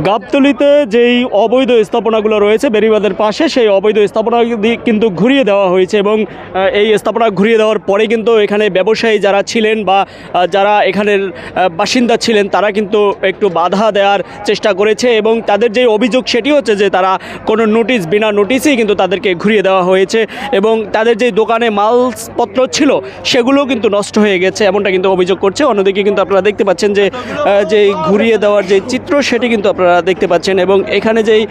গাবতলীতে যেই অবৈধ স্থাপনাগুলো রয়েছে বেড়িবাঁধের পাশে, সেই অবৈধ স্থাপনা কিন্তু ঘুরিয়ে দেওয়া হয়েছে এবং এই স্থাপনা ঘুরিয়ে দেওয়ার পরে কিন্তু এখানে ব্যবসায়ী যারা ছিলেন বা যারা এখানের বাসিন্দা ছিলেন তারা কিন্তু একটু বাধা দেওয়ার চেষ্টা করেছে এবং তাদের যে অভিযোগ সেটি হচ্ছে যে তারা কোনো নোটিশ, বিনা নোটিশেই কিন্তু তাদেরকে ঘুরিয়ে দেওয়া হয়েছে এবং তাদের যে দোকানে মালপত্র ছিল সেগুলোও কিন্তু নষ্ট হয়ে গেছে, এমনটা কিন্তু অভিযোগ করছে। অন্যদিকে কিন্তু আপনারা দেখতে পাচ্ছেন যে ঘুরিয়ে দেওয়ার যে চিত্র সেটি কিন্তু আপনারা দেখতে পাচ্ছেন এবং এখানে যেই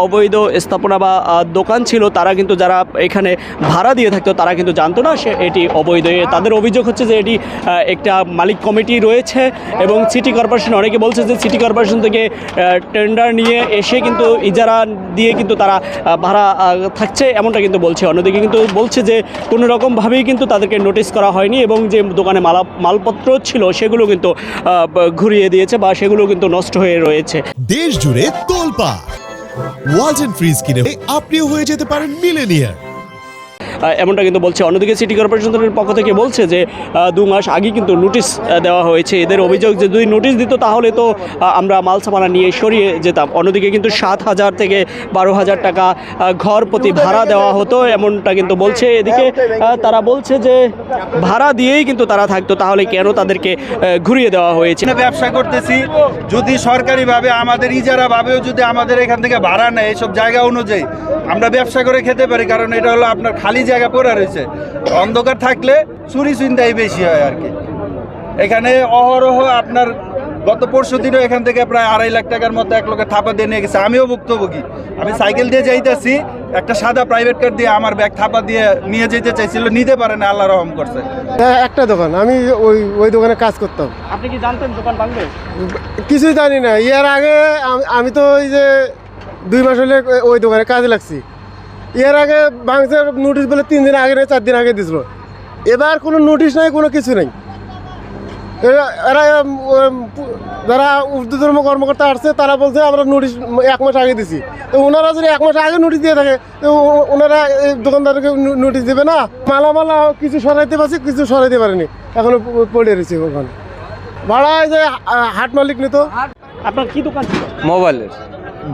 অবৈধ স্থাপনা বা দোকান ছিল তারা কিন্তু যারা এখানে ভাড়া দিয়ে থাকতো তারা কিন্তু জানতো না সে এটি অবৈধ। তাদের অভিযোগ হচ্ছে যে এটি একটা মালিক কমিটি রয়েছে এবং সিটি কর্পোরেশন, অনেকে বলছে যে সিটি কর্পোরেশন থেকে টেন্ডার নিয়ে এসে কিন্তু ইজারা দিয়ে কিন্তু তারা ভাড়া থাকছে, এমনটা কিন্তু বলছে। অন্যদিকে কিন্তু বলছে যে কোনো রকমভাবেই কিন্তু তাদেরকে নোটিশ করা হয়নি এবং যে দোকানে মালপত্র ছিল সেগুলো কিন্তু ঘুরিয়ে দিয়েছে বা সেগুলো কিন্তু নষ্ট হয়ে রয়েছে। দেশ জুড়ে তোলপাড় ওয়ালটন ফ্রিজ কিনে আপনিও হয়ে যেতে পারেন মিলেনিয়ার, এমনটা কিন্তু বলছে। অন্যদিকে সিটি কর্পোরেশনের পক্ষ থেকে বলছে যে 2 মাস আগে কিন্তু নোটিশ দেওয়া হয়েছে। এদের অভিযোগ যে যদি নোটিশ দিত তাহলে তো আমরা মাল সামানা নিয়ে সরিয়ে যেতাম। অন্যদিকে কিন্তু 7,000 থেকে 12,000 টাকা ঘর প্রতি ভাড়া দেওয়া হতো, এমনটা কিন্তু বলছে। এদিকে তারা বলছে যে ভাড়া দিয়েই কিন্তু তারা থাকতো, তাহলে কেন তাদেরকে ঘুরিয়ে দেওয়া হয়েছে। ব্যবসা করতেছি, যদি সরকারিভাবে আমাদের ইজারাভাবেও যদি আমাদের এখান থেকে ভাড়া নেয় এসব জায়গা অনুযায়ী আমরা ব্যবসা করে খেতে পারি, কারণ এটা হলো আপনার খালি জায়গা পড়ে রয়েছে। অন্ধকার থাকলে চুরি চিন্তাই বেশি হয় আর কি। এখানে অহরহ আপনার গত পরশু দিনও এখান থেকে প্রায় 2.5 লাখ টাকার মতো এক লোকের থাপা দিয়ে নিয়ে গেছে। আমিও ভুক্তভোগী। আমি সাইকেল দিয়ে যাইতেছি, একটা সাদা প্রাইভেট কার দিয়ে আমার ব্যাগ থাপা দিয়ে নিয়ে যেতে চাইছিল, নিতে পারে না, আল্লাহ রহম করছে। একটা দোকান, আমি ওই দোকানে কাজ করতাম। আপনি কি জানতেন দোকান ভাঙবে? কিছুই জানি না। এর আগে আমি তো ওই যে 2 মাস হলে ওই দোকানে কাজে লাগছি। এর আগে ভাঙছে নোটিশ বলে 3 দিন আগে, 4 দিন আগে দিছিল। এবার কোনো নোটিশ নাই, কোনো কিছু নেই। এরা যারা ঊর্ধ্বতন কর্মকর্তা আসছে তারা বলছে আমরা নোটিশ 1 মাস আগে দিছি। তো ওনারা যদি 1 মাস আগে নোটিশ দিয়ে থাকে তো ওনারা দোকানদারকে নোটিশ দেবে না? মালামালা কিছু সরাইতে পারছি, কিছু সরাইতে পারেনি, এখনো পড়ে রয়েছে ওখানে। ভাড়ায় যে হাট মালিক নিত। আপনার কি দোকান ছিল? মোবাইলের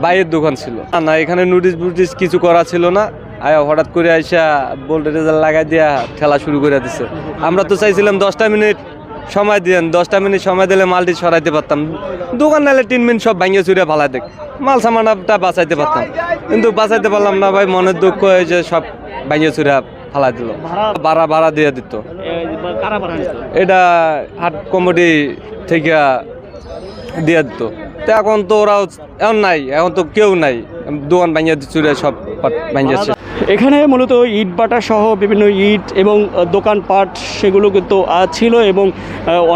বাইরের দোকান ছিল না, এখানে নোটিশ কিছু করা ছিল না। আয়া হঠাৎ করে আইসা বোল্টের রেজাল্ট লাগাই দিয়া ঠেলা শুরু করে দিছে। আমরা তো চাইছিলাম 10টা মিনিট সময় দিয়েন, 10টা মিনিট সময় দিলে মালটি সরাইতে পারতাম। দোকান নাহলে 3 মিনিট সব ভাঙিয়ে চুরিয়ে ফালাই দেখ, মাল সামানটা বাঁচাইতে পারতাম, কিন্তু বাঁচাইতে পারলাম না ভাই। মনের দুঃখ হয়েছে, সব ভাঙিয়ে চুরিয়ে ফালাই দিল। ভাড়া দিয়ে দিত। এটা হাট কমিটি থেকে দিয়ে দিত। তো এখন তো ওরাও এখন নাই, এখন তো কেউ নাই, দোকান ভাঙিয়ে চুরিয়ে সব ভাঙিয়েছে। এখানে মূলত ইট বাটা সহ বিভিন্ন ইট এবং দোকানপাট সেগুলো কিন্তু ছিল এবং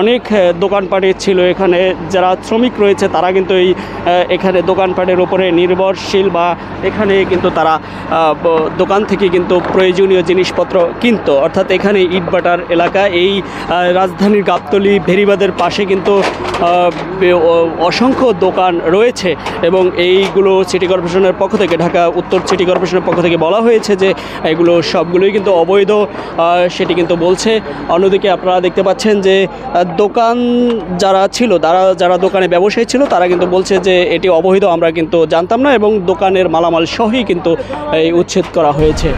অনেক দোকানপাটে ছিল। এখানে যারা শ্রমিক রয়েছে তারা কিন্তু এখানে দোকানপাটের ওপরে নির্ভরশীল বা এখানে কিন্তু তারা দোকান থেকে কিন্তু প্রয়োজনীয় জিনিসপত্র কিনত। অর্থাৎ এখানে ইট বাটার এলাকা, এই রাজধানীর গাবতলী বেড়িবাঁধের পাশে কিন্তু অসংখ্য দোকান রয়েছে এবং এইগুলো সিটি কর্পোরেশনের পক্ষ থেকে, ঢাকা উত্তর সিটি কর্পোরেশনের পক্ষ থেকে বলা হয়েছে যে এগুলো সবগুলোই কিন্তু অবৈধ, সেটি কিন্তু বলছে। অন্যদিকে আপনারা দেখতে পাচ্ছেন যে দোকান যারা ছিল, যারা দোকানে ব্যবসায়ী ছিল তারা কিন্তু বলছে যে এটি অবৈধ, আমরা কিন্তু জানতাম না এবং দোকানের মালামাল সহই কিন্তু উচ্ছেদ করা হয়েছে।